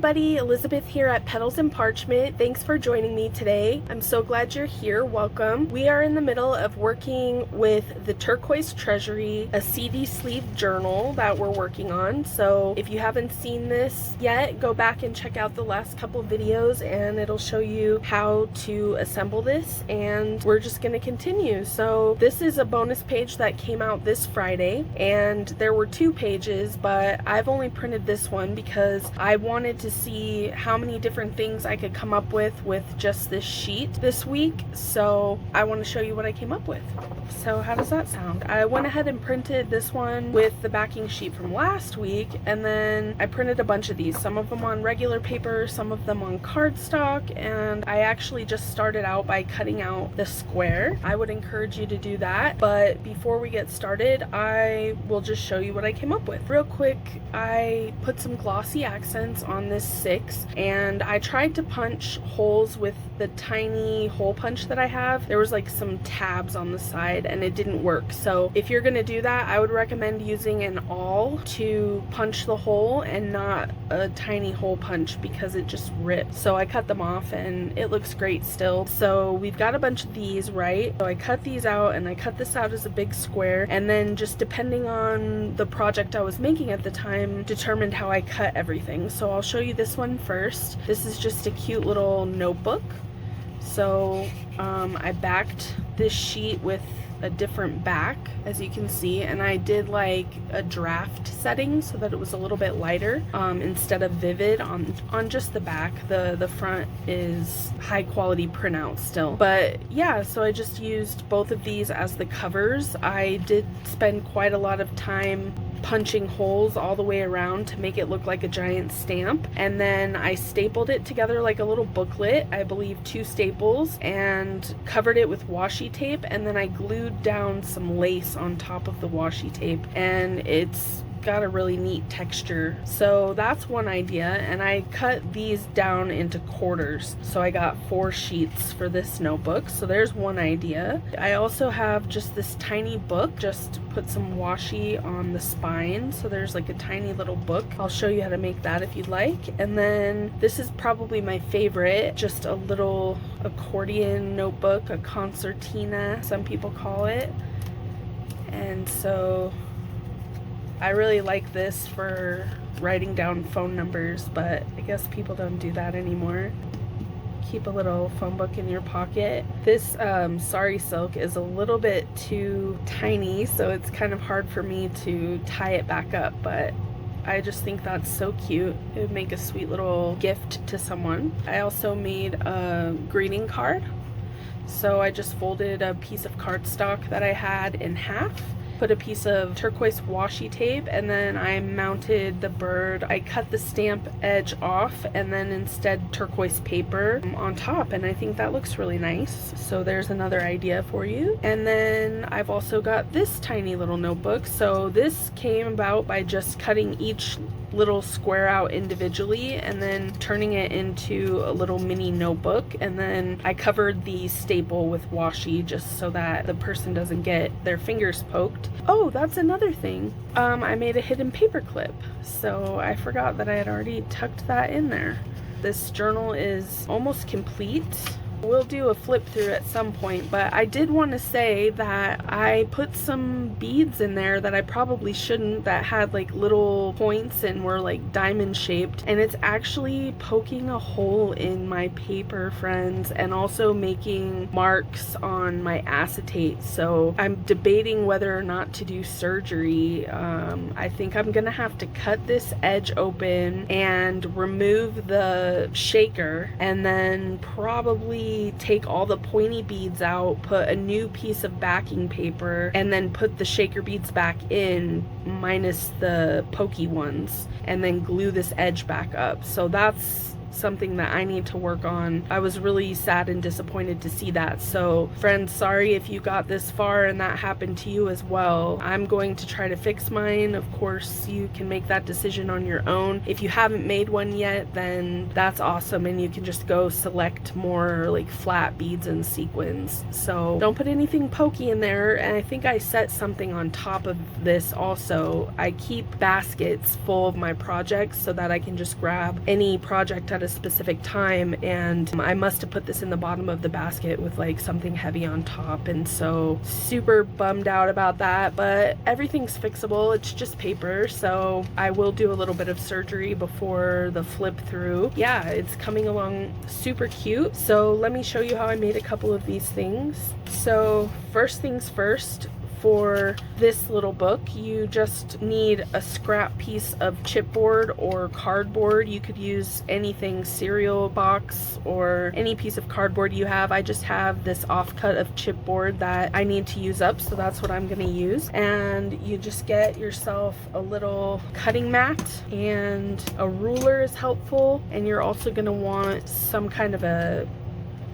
everybody, Elizabeth here at Petals and Parchment. Thanks for joining me today. I'm so glad you're here. Welcome. We are in the middle of working with the Turquoise Treasury, a CD sleeve journal that we're working on. So if you haven't seen this yet, go back and check out the last couple videos and it'll show you how to assemble this, and we're just going to continue. So this is a bonus page that came out this Friday, and there were two pages, but I've only printed this one because I wanted to see how many different things I could come up with just this sheet this week. So I want to show you what I came up with. So how does that sound? I went ahead and printed this one with the backing sheet from last week, and then I printed a bunch of these, some of them on regular paper, some of them on cardstock, and I actually just started out by cutting out the square. I would encourage you to do that, but before we get started, I will just show you what I came up with. Real quick, I put some glossy accents on this 6, and I tried to punch holes with the tiny hole punch that I have. There was like some tabs on the side and it didn't work. So if you're gonna do that, I would recommend using an awl to punch the hole and not a tiny hole punch because it just rips. So I cut them off and it looks great still. So we've got a bunch of these, right? So I cut these out, and I cut this out as a big square, and then just depending on the project I was making at the time determined how I cut everything. So I'll show you this one first. This is just a cute little notebook. So I backed this sheet with a different back, as you can see, and I did like a draft setting so that it was a little bit lighter instead of vivid on just the back. The front is high quality printout still, but yeah, so I just used both of these as the covers. I did spend quite a lot of time punching holes all the way around to make it look like a giant stamp, and then I stapled it together like a little booklet, I believe 2 staples, and covered it with washi tape, and then I glued down some lace on top of the washi tape, and it's got a really neat texture. So that's one idea, and I cut these down into quarters, so I got 4 sheets for this notebook. So there's one idea. I also have just this tiny book, just put some washi on the spine, so there's like a tiny little book. I'll show you how to make that if you'd like. And then this is probably my favorite, just a little accordion notebook, a concertina some people call it. And so I really like this for writing down phone numbers, but I guess people don't do that anymore. Keep a little phone book in your pocket. This sari silk is a little bit too tiny, so it's kind of hard for me to tie it back up, but I just think that's so cute. It would make a sweet little gift to someone. I also made a greeting card. So I just folded a piece of cardstock that I had in half, put a piece of turquoise washi tape, and then I mounted the bird. I cut the stamp edge off and then instead turquoise paper on top, and I think that looks really nice. So there's another idea for you. And then I've also got this tiny little notebook. So this came about by just cutting each little square out individually and then turning it into a little mini notebook, and then I covered the staple with washi just so that the person doesn't get their fingers poked. Oh, that's another thing. I made a hidden paper clip, so I forgot that I had already tucked that in there. This journal is almost complete. We'll do a flip through at some point, but I did want to say that I put some beads in there that I probably shouldn't, that had like little points and were like diamond shaped, and it's actually poking a hole in my paper, friends, and also making marks on my acetate. So I'm debating whether or not to do surgery. I think I'm gonna have to cut this edge open and remove the shaker, and then probably take all the pointy beads out, put a new piece of backing paper, and then put the shaker beads back in minus the pokey ones, and then glue this edge back up. So that's something that I need to work on. I was really sad and disappointed to see that. So friends, sorry if you got this far and that happened to you as well. I'm going to try to fix mine. Of course, you can make that decision on your own. If you haven't made one yet, then that's awesome, and you can just go select more like flat beads and sequins. So don't put anything pokey in there. And I think I set something on top of this also. I keep baskets full of my projects so that I can just grab any project at a specific time, and I must have put this in the bottom of the basket with like something heavy on top, and so super bummed out about that. But everything's fixable, it's just paper, so I will do a little bit of surgery before the flip through. Yeah, it's coming along super cute. So let me show you how I made a couple of these things. So first things first, for this little book, you just need a scrap piece of chipboard or cardboard. You could use anything, cereal box or any piece of cardboard you have. I just have this offcut of chipboard that I need to use up, so that's what I'm gonna use. And you just get yourself a little cutting mat, and a ruler is helpful, and you're also gonna want some kind of a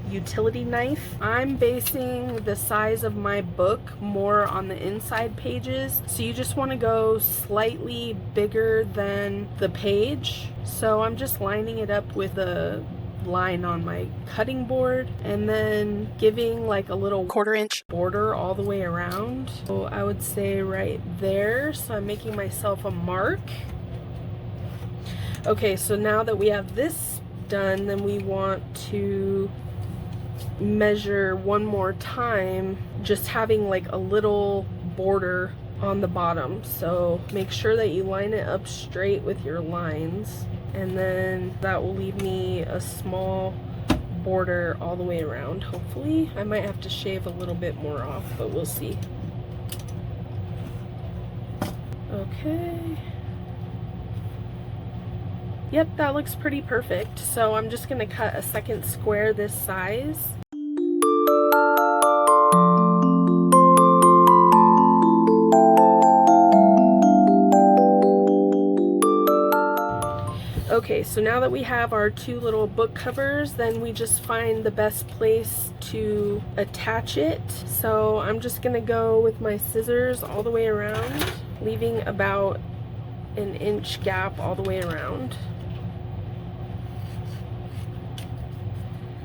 utility knife. I'm basing the size of my book more on the inside pages, so you just want to go slightly bigger than the page. So I'm just lining it up with a line on my cutting board and then giving like a little 1/4 inch border all the way around. So I would say right there. So I'm making myself a mark. Okay, so now that we have this done, then we want to measure one more time, just having like a little border on the bottom. So make sure that you line it up straight with your lines, and then that will leave me a small border all the way around. Hopefully I might have to shave a little bit more off, but we'll see. Okay, yep, that looks pretty perfect. So I'm just gonna cut a second square this size. Okay, so now that we have our two little book covers, then we just find the best place to attach it. So I'm just gonna go with my scissors all the way around, leaving about an inch gap all the way around,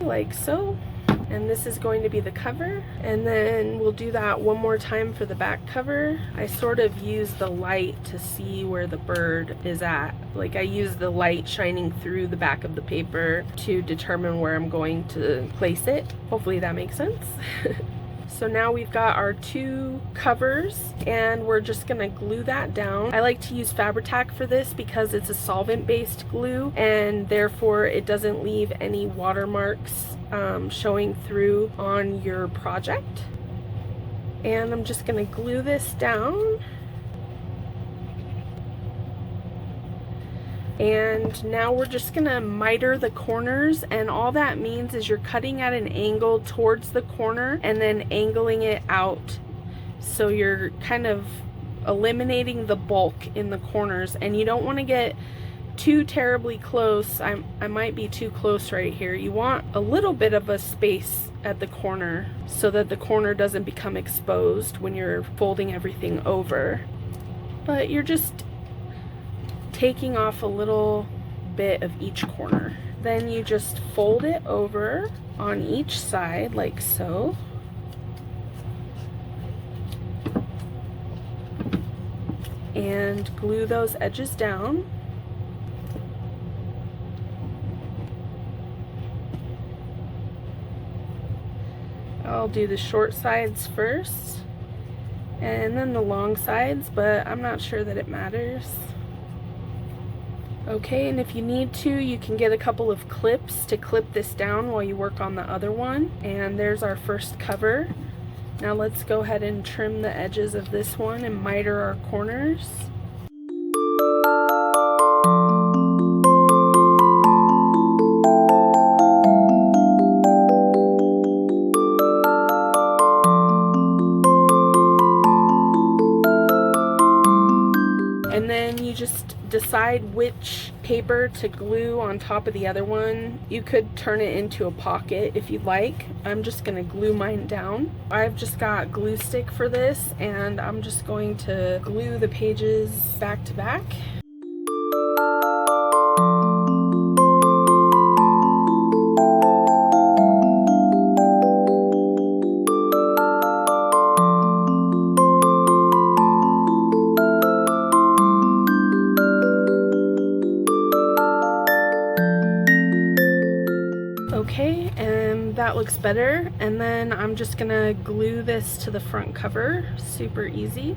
like so. And this is going to be the cover, and then we'll do that one more time for the back cover. I sort of use the light to see where the bird is at. Like I use the light shining through the back of the paper to determine where I'm going to place it. Hopefully that makes sense. So now we've got our two covers, and we're just gonna glue that down. I like to use Fabri-Tac for this because it's a solvent-based glue, and therefore it doesn't leave any watermarks showing through on your project. And I'm just gonna glue this down. And now we're just gonna miter the corners, and all that means is you're cutting at an angle towards the corner and then angling it out. So you're kind of eliminating the bulk in the corners, and you don't want to get too terribly close. I might be too close right here. You want a little bit of a space at the corner so that the corner doesn't become exposed when you're folding everything over. But you're just taking off a little bit of each corner. Then you just fold it over on each side like so. And glue those edges down. I'll do the short sides first and then the long sides, but I'm not sure that it matters. Okay, and if you need to, you can get a couple of clips to clip this down while you work on the other one. And there's our first cover. Now let's go ahead and trim the edges of this one and miter our corners. And then you just decide which paper to glue on top of the other one. You could turn it into a pocket if you'd like. I'm just gonna glue mine down. I've just got glue stick for this, and I'm just going to glue the pages back to back. Okay, and that looks better. And then I'm just gonna glue this to the front cover. Super easy.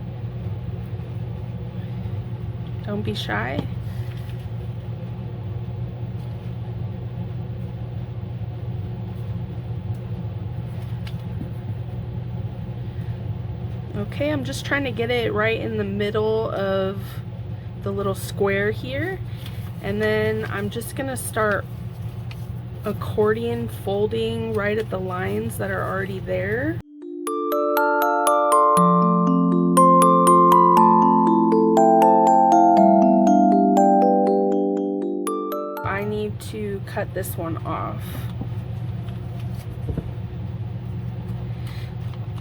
Don't be shy. Okay, I'm just trying to get it right in the middle of the little square here. And then I'm just gonna start accordion folding right at the lines that are already there. I need to cut this one off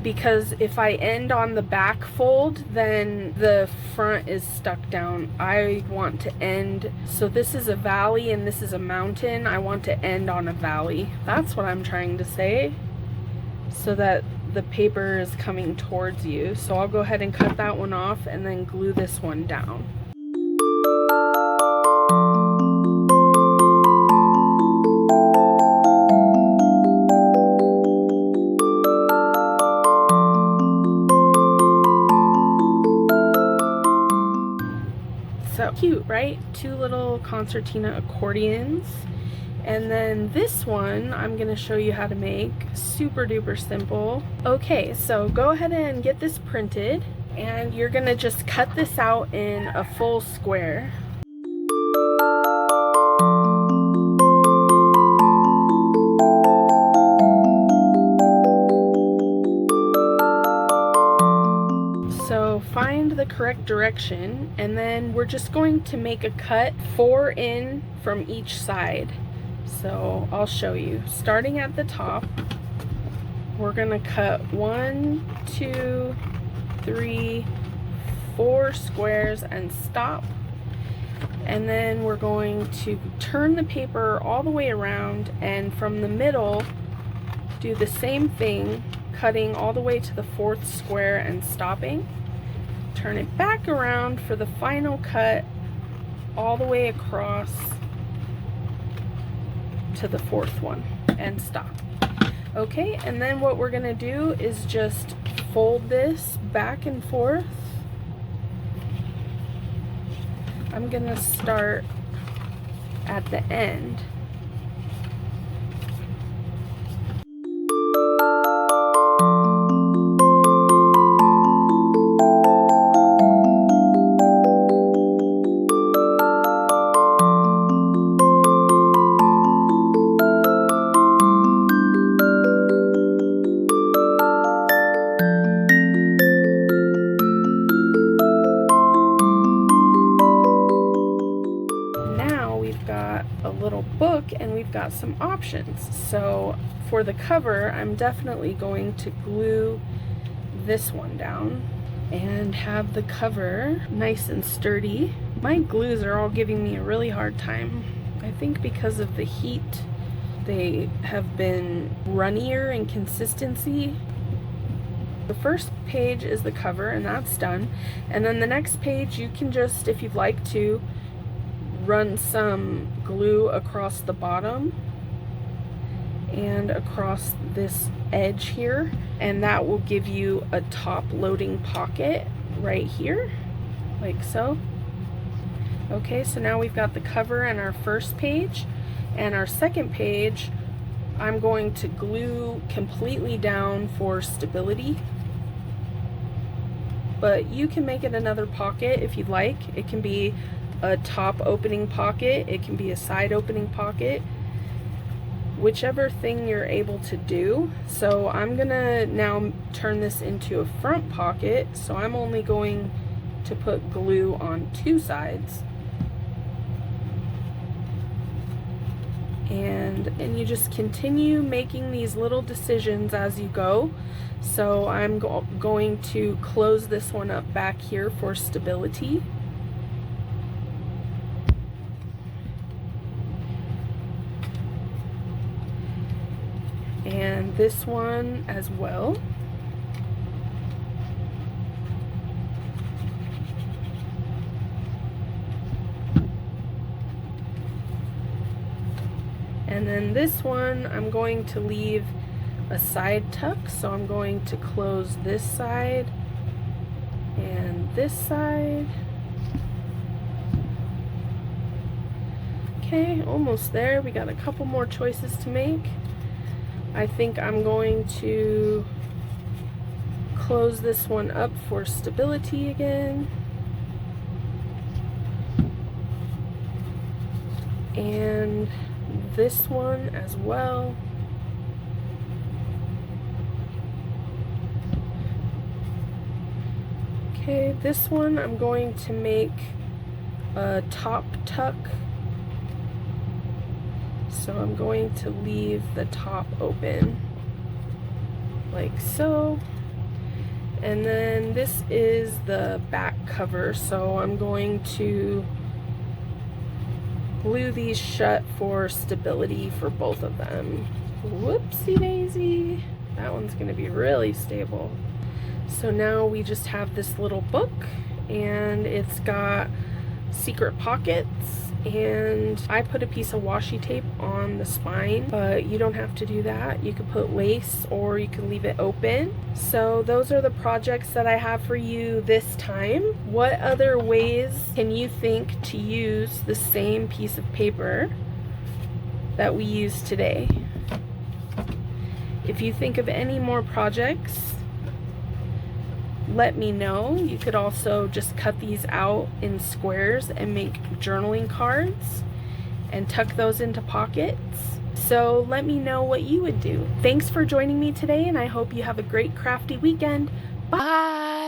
because if I end on the back fold, then the front is stuck down. I want to end, so this is a valley and this is a mountain. I want to end on a valley. That's what I'm trying to say, so that the paper is coming towards you. So I'll go ahead and cut that one off and then glue this one down. So cute, right? Two little concertina accordions. And then this one I'm gonna show you how to make. Super duper simple. Okay, so go ahead and get this printed, and you're gonna just cut this out in a full square. So find the correct direction, and then we're just going to make a cut 4 in from each side. So I'll show you. Starting at the top, we're gonna cut 1, 2, 3, 4 squares and stop. And then we're going to turn the paper all the way around, and from the middle do the same thing, cutting all the way to the 4th square and stopping. Turn it back around for the final cut all the way across to the 4th one and stop. Okay, and then what we're gonna do is just fold this back and forth. I'm gonna start at the end. A little book, and we've got some options. So for the cover, I'm definitely going to glue this one down and have the cover nice and sturdy. My glues are all giving me a really hard time. I think because of the heat, they have been runnier in consistency. The first page is the cover, and that's done. And then the next page, you can just, if you'd like to, run some glue across the bottom and across this edge here, and that will give you a top loading pocket right here, like so. Okay, so now we've got the cover and our first page, and our second page I'm going to glue completely down for stability, but you can make it another pocket if you'd like. It can be a top opening pocket, it can be a side opening pocket, whichever thing you're able to do. So I'm gonna now turn this into a front pocket, so I'm only going to put glue on 2 sides. and you just continue making these little decisions as you go. So I'm going to close this one up back here for stability. And this one as well. And then this one, I'm going to leave a side tuck, so I'm going to close this side and this side. Okay, almost there. We got a couple more choices to make. I think I'm going to close this one up for stability again. And this one as well. Okay, this one I'm going to make a top tuck. So I'm going to leave the top open like so. And then this is the back cover, so I'm going to glue these shut for stability for both of them. Whoopsie daisy. That one's going to be really stable. So now we just have this little book, and it's got secret pockets, and I put a piece of washi tape on the spine, but you don't have to do that. You could put lace or you can leave it open. So those are the projects that I have for you this time. What other ways can you think to use the same piece of paper that we used today? If you think of any more projects, let me know. You could also just cut these out in squares and make journaling cards and tuck those into pockets. So let me know what you would do. Thanks for joining me today, and I hope you have a great crafty weekend. Bye!